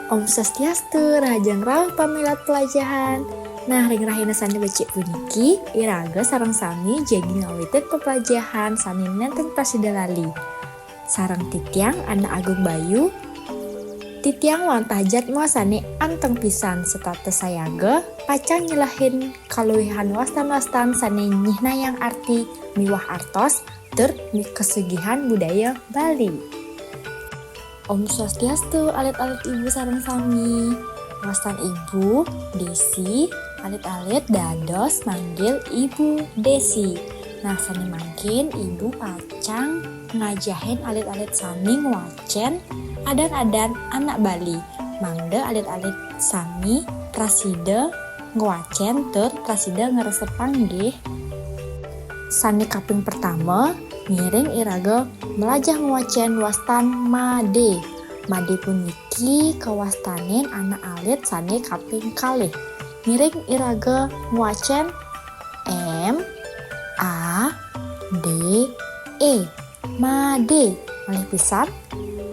Om Swastiastu, Rahajang Rauh pamilat pelajaran. Nah, ring rahina sani becik puniki, iraga sarang sami jagi ngawitit pepelajaran sani nenten prasida lali. Sarang titiang anak Agung Bayu, titiang wantajat mua sani anteng pisan serta sayaga pacang nyelahin kaluihan wastan-wastan sani nyihna yang arti miwah artos ter kesugihan budaya Bali. Om Swastiastu, alit-alit ibu sareng sami. Wastan ibu Desi, alit-alit dados manggil ibu Desi. Nah, sani mangkin ibu pacang ngajahin alit-alit sami ngwacen adan-adan anak Bali. Mangde alit-alit sami prasida ngwacen ter prasida ngaresepang nggih. Sani kaping pertama ngiring iraga melajah ngwacen wastan Made. Made puniki kawastanin anak alit sani kaping kalih. Ngiring iraga ngwacen M A D E. Made. Malih pisan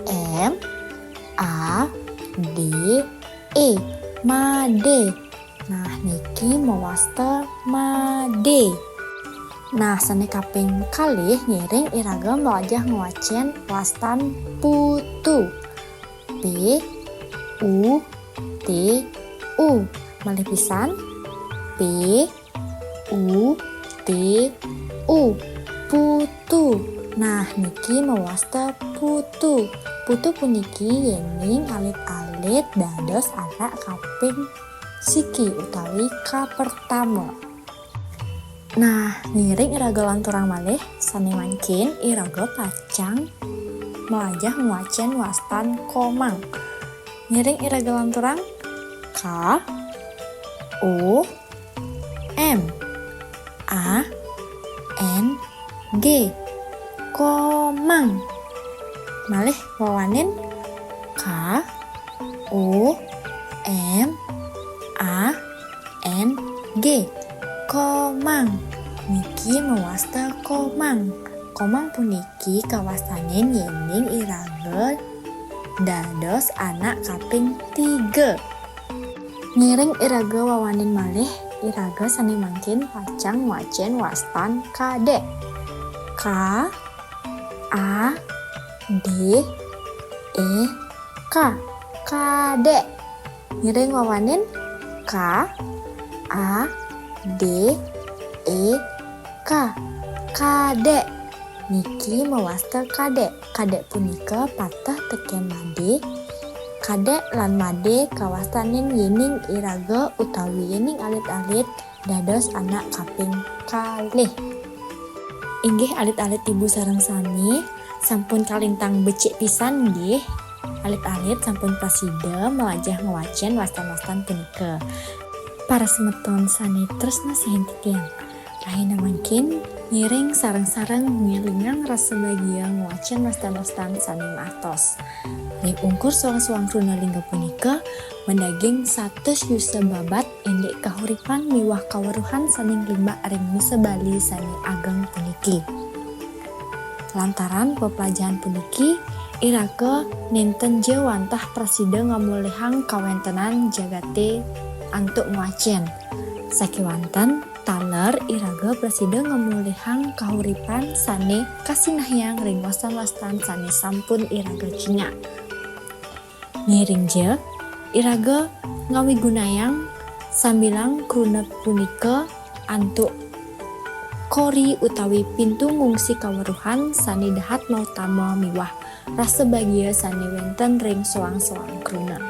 M A D E. Made. Nah, niki mawasta Made. Nah, sani kaping kalih ngiring iraga melajah ngwacen wastan Putu. P U T U. Malih pisan P U T U. Putu. Nah, niki mawasta Putu. Putu puniki yening alit-alit dados anak kaping siki utawi ka pertama. Nah, ngiring iraga lanturang malih sani mangkin iraga pacang melajah ngwacen wastan Komang. Ngiring iraga lanturang K O M A N G. Komang. Malih wawanin K O M A N G. Komang. Niki mawasta Komang. Komang puniki kawastanin yening iraga dados anak kaping 3. Ngiring iraga wawanin malih iraga sani mangkin pacang ngwacen wastan Kade. K A D E K. Kade. Ngiring wawanin K A D E K. Kade. Niki mawasta Kade. Kade punika patah teken Made. Kade lan Made kawastanin yening iraga utawi yening alit-alit dados anak kaping kalih. Inggih alit-alit ibu sareng sami sampun kalintang becik pisan nggih. Alit-alit sampun prasida melajah ngwacen wastan-wastan punika. Para semeton sani tresna sahen titiang. Rahina mangkin ngiring sareng-sareng ngilingang rasa bahagia ngwacen wastan-wastan sani matos. Ring ungkur suang-suang runa lingga punika mendaging satus yusa babat endek kahuripan miwah kaweruhan saning limbak ring nusa Bali sani ageng puniki. Lantaran pepelajaran puniki iraga nenten je wantah prasida ngamulihang kawentenan jagate antuk ngwacen. Sakiwanten taler iraga prasida ngamulihang kahuripan sane kasinahyang ring wastan-wastan sane sampun iraga cinya. Ngiring je iraga ngawigunayang sambilang kruna punika antuk kori utawi pintu ngungsi kaweruhan sane dahat mautama miwah rasa bahagia sane wenten ring soang-soang kruna.